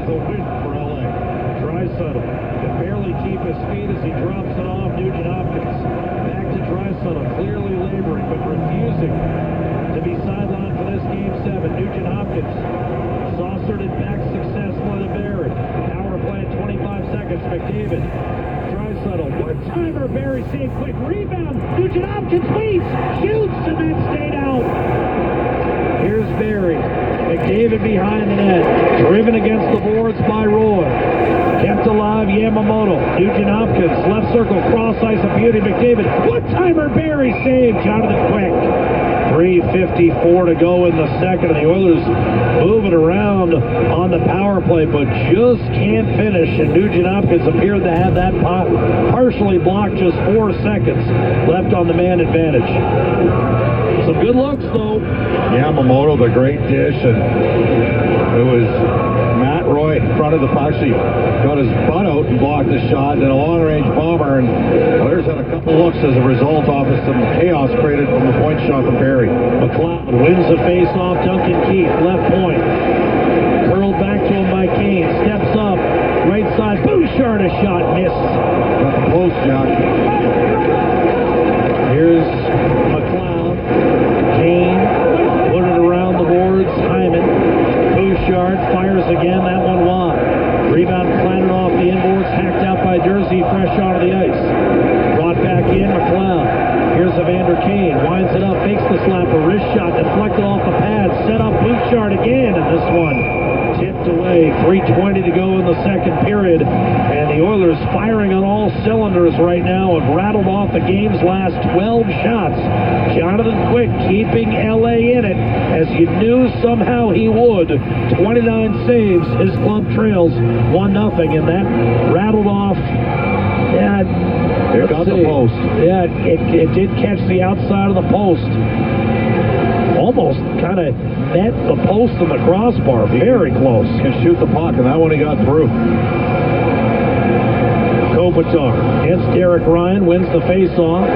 a win for LA. Draisaitl can barely keep his feet as he drops it off. Nugent Hopkins back to Draisaitl, clearly laboring but refusing to be sidelined for this Game 7. Nugent Hopkins saucered it back successfully to Barry. Power play at 25 seconds. McDavid. Draisaitl. One-timer. Barry saved. Quick rebound. Nugent Hopkins leads. Shoots and then stayed out. Here's Barry. McDavid behind the net. Driven against the boards by Roy. Kept alive Yamamoto. Nugent Hopkins. Left circle. Cross ice of beauty. McDavid. One-timer. Barry saved. Jonathan Quick. 3:54 to go in the second, and the Oilers moving around on the power play, but just can't finish, and Nugent Hopkins appeared to have that partially blocked. Just 4 seconds left on the man advantage. Some good looks, though. Yamamoto, the great dish, and it was Matt Roy in front of the puck. He got his butt out and blocked the shot, and a long-range bomber, and Oilers had a couple looks as a result off of some chaos created from the point shot from Barry. McLeod wins the face-off. Duncan Keith, left point. Curled back to him by Kane. Steps up. Right side. Bouchard, a shot. Missed. Got the close, Jack. Here's McLeod. Kane. Put it around the boards. Hyman. Bouchard fires again. That one wide. Rebound planted off the inboards. Hacked out by Jersey. Fresh onto the ice. Brought back in. McLeod. Here's Evander Kane, winds it up, fakes the slapper, wrist shot, deflected off the pad, set up Bouchard again, and this one tipped away. 3:20 to go in the second period, and the Oilers firing on all cylinders right now, have rattled off the game's last 12 shots. Jonathan Quick keeping LA in it, as you knew somehow he would. 29 saves, his club trails 1-0, and that rattled off. Yeah, It got the post. Yeah, it did catch the outside of the post. Almost kind of met the post and the crossbar. Very close. Can shoot the puck, and that one he got through. Kopitar against Derek Ryan, wins the face-off.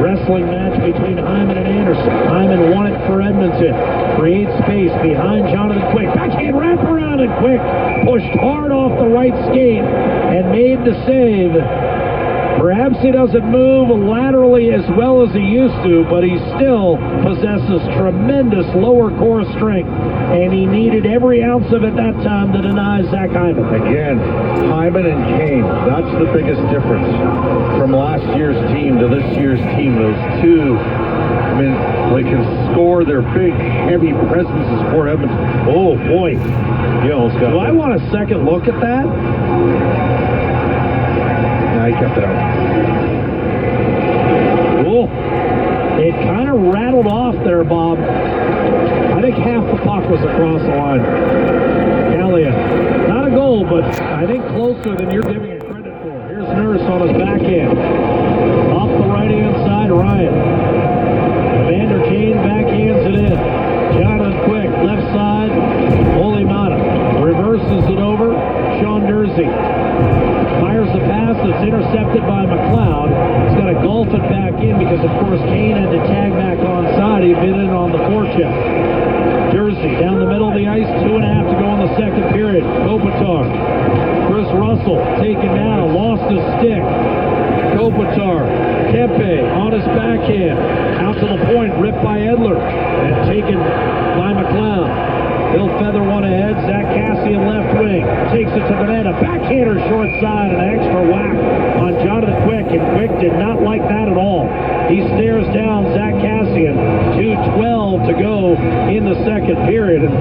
Wrestling match between Hyman and Anderson. Hyman won it for Edmonton. Creates space behind Jonathan Quick. Backhand wraparound, and Quick pushed hard off the right skate and made the save. Perhaps he doesn't move laterally as well as he used to, but he still possesses tremendous lower core strength, and he needed every ounce of it that time to deny Zach Hyman. Again, Hyman and Kane, that's the biggest difference from last year's team to this year's team. Those two, I mean, they can score. Their big, heavy presences for Edmonton. Oh, boy. You almost got Do I want a second look at that? He kept it out. Cool. It kind of rattled off there, Bob. I think half the puck was across the line. Elliott. Not a goal, but I think closer than you're giving it credit for. Here's Nurse on his backhand. Off the right-hand side, Ryan. Evander Kane backhands it in. Jonathan Quick, left side. Olimata reverses it over. Sean Jersey fires the pass that's intercepted by McLeod. He's got to golf it back in because, of course, Kane had to tag back onside. He'd been in on the forecheck. Jersey down the middle of the ice, 2.5 to go in the second period. Kopitar. Chris Russell taken down, lost his stick. Kopitar. Kempe on his backhand. Out to the point, ripped by Edler. And taken by McLeod. He'll feather one ahead. Zach Kassian left wing. Takes it to the net. A backhander short side. An extra whack on Jonathan Quick. And Quick did not like that at all. He stares down Zach Kassian. 2:12 to go in the second period. And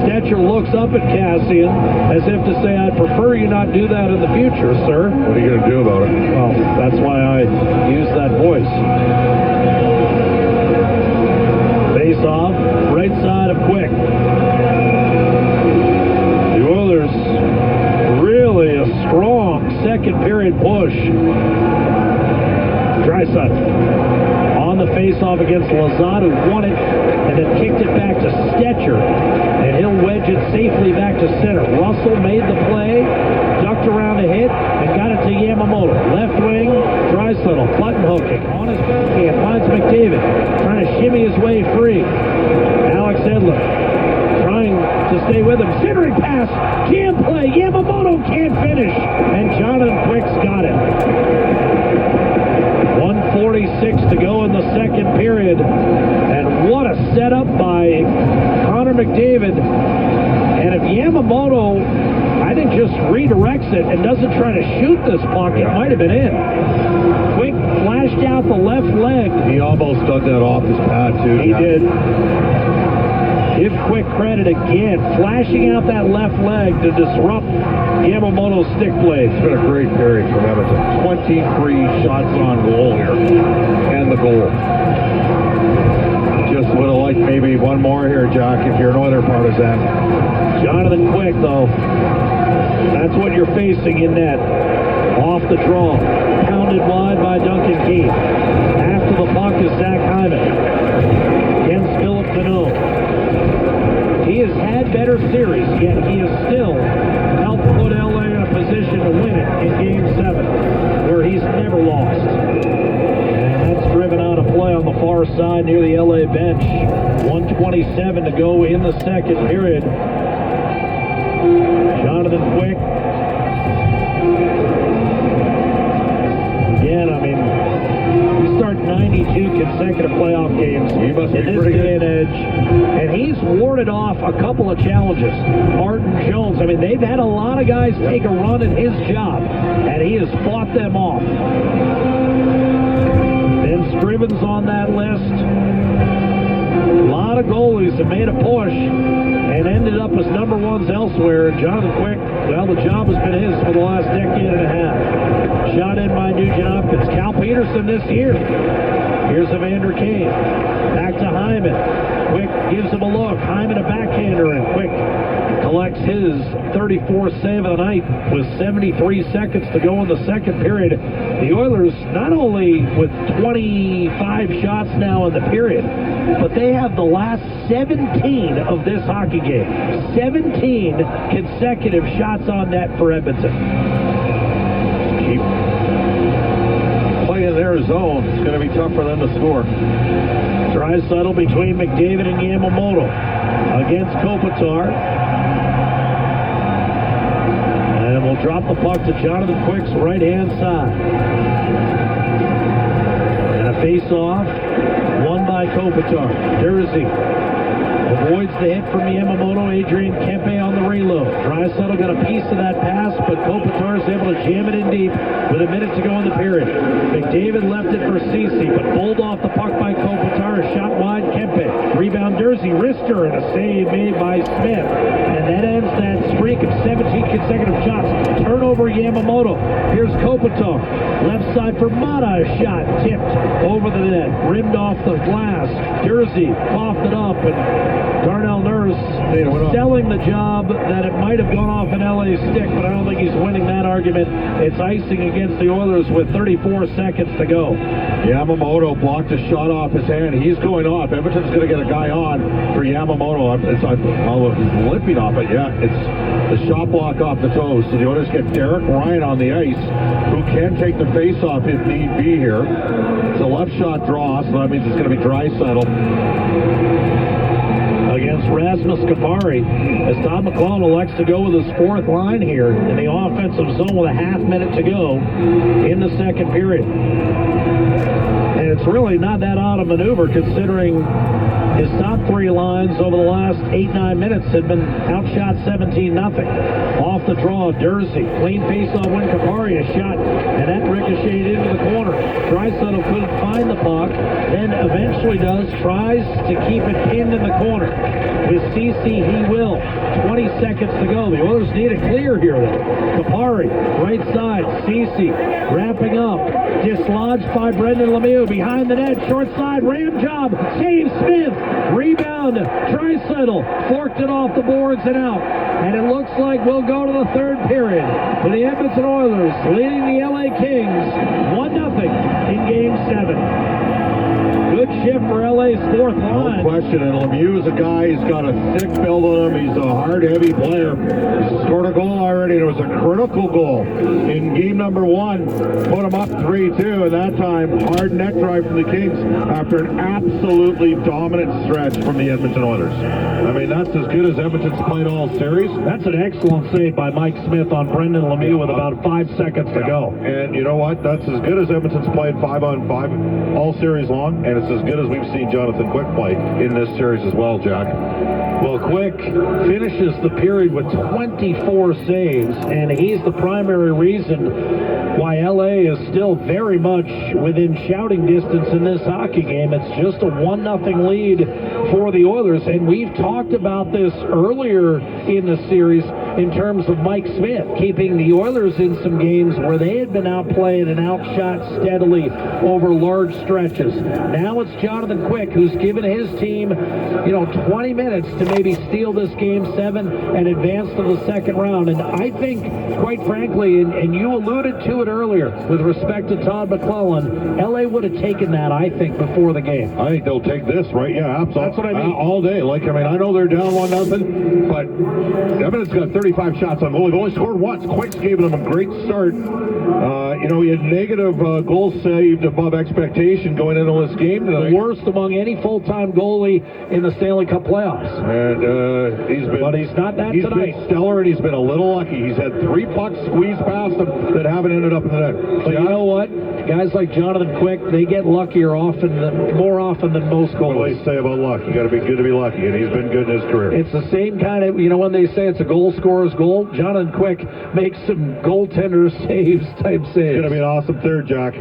Stetcher looks up at Kassian as if to say, I'd prefer you not do that in the future, sir. What are you going to do about it? Well, that's why I use that voice. Face off. Right side of Quick. Really a strong second period push. Draisaitl on the face-off against Lazard, who won it and then kicked it back to Stetcher, and he'll wedge it safely back to center. Russell made the play, ducked around a hit, and got it to Yamamoto. Left wing, Draisaitl button hooking on his backhand, finds McDavid trying to shimmy his way free. Alex Edler trying to stay with him. Centering pass, jam play, Yamamoto can't finish, and Jonathan Quick's got it. 1:46 to go in the second period, and what a setup by Connor McDavid. And if Yamamoto, I think, just redirects it and doesn't try to shoot this puck, it might have been in. Quick flashed out the left leg. He almost dug that off his pad, too. He did. Give Quick credit again, flashing out that left leg to disrupt Yamamoto's stick blade. It's been a great period for Edmonton. 23 shots on goal here, and the goal. Just would have liked maybe one more here, Jack, if you're an Oiler partisan. Jonathan Quick, though, that's what you're facing in net. Off the draw, pounded wide by Duncan Keith. After the puck is Zach Hyman against Philip Deneau. He has had better series, yet he has still helped put LA in a position to win it in Game 7, where he's never lost. And that's driven out a play on the far side near the LA bench. 1:27 to go in the second period. Jonathan Quick. Again, I mean, we start 92 consecutive playoff games He must be in this pretty day good. and age, and he's warded off a couple of challenges. Martin Jones, I mean, they've had a lot of guys take a run at his job, and he has fought them off. Ben Scrivens on that list. A lot of goalies have made a push and ended up as number ones elsewhere. Jonathan Quick, well, the job has been his for the last decade and a half. Shot in by Nugent Hopkins. Cal Peterson this year. Here's Evander Kane. Back to Hyman. Quick gives him a look. Hyman a backhander, and Quick collects his 34th save of the night with 73 seconds to go in the second period. The Oilers, not only with 25 shots now in the period, but they have the last 17 of this hockey game. 17 consecutive shots on net for Edmonton. Keep playing their zone. It's going to be tough for them to score. Draisaitl between McDavid and Yamamoto against Kopitar. And we'll drop the puck to Jonathan Quick's right-hand side. And a face-off won by Kopitar. Jersey avoids the hit from Yamamoto. Adrian Kempe on the reload. Draisaitl got a piece of that pass, but Kopitar is able to jam it in deep with a minute to go in the period. McDavid left it for Ceci, but bowled off the puck by Kopitar. Shot wide, Kempe. Rebound, Jersey. Wrister, and a save made by Smith. And that ends that streak of 17 consecutive shots. Turnover, Yamamoto. Here's Kopitar. Left side for Mata. A shot tipped over the net. Rimmed off the glass. Jersey coughed it up, and Darnell Nurse selling the job that it might have gone off an LA stick, but I don't think he's winning that argument. It's icing against the Oilers with 34 seconds to go. Yamamoto blocked a shot off his hand. He's going off. Edmonton's going to get a guy on for Yamamoto. He's limping off it. Yeah, it's the shot block off the toes. So the Oilers get Derek Ryan on the ice, who can take the face-off if need be here. It's a left shot draw, so that means it's going to be Draisaitl against Rasmus Kapari, as Todd McClellan elects to go with his fourth line here in the offensive zone with a half minute to go in the second period. And it's really not that odd a maneuver, considering his top three lines over the last 8-9 minutes had been outshot 17-0. Off the draw, Jersey. Clean face-off when Kapari a shot, and that ricocheted into the corner. Draisaitl couldn't find the puck, then eventually does, tries to keep it pinned in the corner. With Ceci, he will. 20 seconds to go. The Oilers need a clear here, though. Kapari, right side. Ceci wrapping up. Dislodged by Brendan Lemieux. Behind the net, short side, ram job. Save Smith. Rebound. Draisaitl forked it off the boards and out. And it looks like we'll go to the third period for the Edmonton Oilers, leading the LA Kings 1-0 in Game 7. Good shift for LA's fourth No line. question, and Lemieux is a guy, he's got a thick build on him, he's a hard, heavy player. He's scored a goal already, and it was a critical goal in game number 1. Put him up 3-2, and that time, hard net drive from the Kings after an absolutely dominant stretch from the Edmonton Oilers. I mean, that's as good as Edmonton's played all series. That's an excellent save by Mike Smith on Brendan Lemieux with about 5 seconds to go. And you know what? That's as good as Edmonton's played 5-on-5 all series long, and it's as good as we've seen Jonathan Quick play in this series as well, Jack. Well, Quick finishes the period with 24 saves, and he's the primary reason why LA is still very much within shouting distance in this hockey game. It's just a 1-0 lead for the Oilers, and we've talked about this earlier in the series in terms of Mike Smith keeping the Oilers in some games where they had been outplayed and outshot steadily over large stretches. Now it's Jonathan Quick who's given his team, 20 minutes to maybe steal this game 7 and advance to the second round. And I think, quite frankly, and you alluded to it earlier with respect to Todd McClellan, LA would have taken that, I think, before the game. I think they'll take this, right? Yeah, absolutely. That's what I mean. All day. I know they're down 1-0, but Edmonton's got 35 shots on goal. They've only scored once. Quick's given them a great start. He had negative goals saved above expectation going into this game tonight. The worst among any full-time goalie in the Stanley Cup playoffs. And he's not that he's tonight. Been stellar, and he's been a little lucky. He's had 3 pucks squeezed past him that haven't ended up in the net. But you know what? Guys like Jonathan Quick, they get luckier more often than most What do goalies. they say about luck? You got to be good to be lucky, and he's been good in his career. It's the same kind of, when they say it's a goal scorer's goal, Jonathan Quick makes some goaltender saves type saves. It's going to be an awesome third, Jack.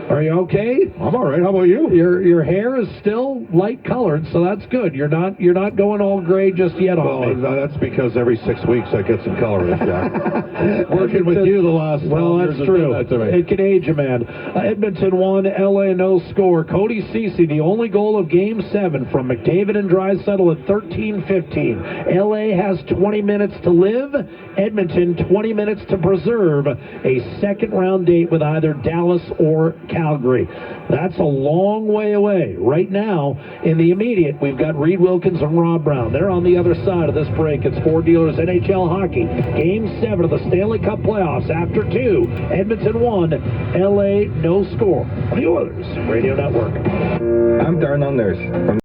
Are you okay? I'm all right. How about you? Your hair is still light colored, so that's good. You're not going all gray just yet on me. That's because every 6 weeks I get some color in, Jack. Working with you the last 12 years that's true. That to me. It can age a man. Edmonton 1, LA no score. Cody Ceci, the only goal of Game 7 from McDavid and Draisaitl at 13:15. LA has 20 minutes to live. Edmonton 20 minutes to preserve a second-round date with either Dallas or Calgary. That's a long way away. Right now, in the immediate, we've got Reed Wilkins and Rob Brown. They're on the other side of this break. It's Ford Dealers NHL Hockey. Game 7 of the Stanley Cup playoffs. After 2, Edmonton 1, LA no score. On the Oilers Radio Network. I'm Darnell Nurse from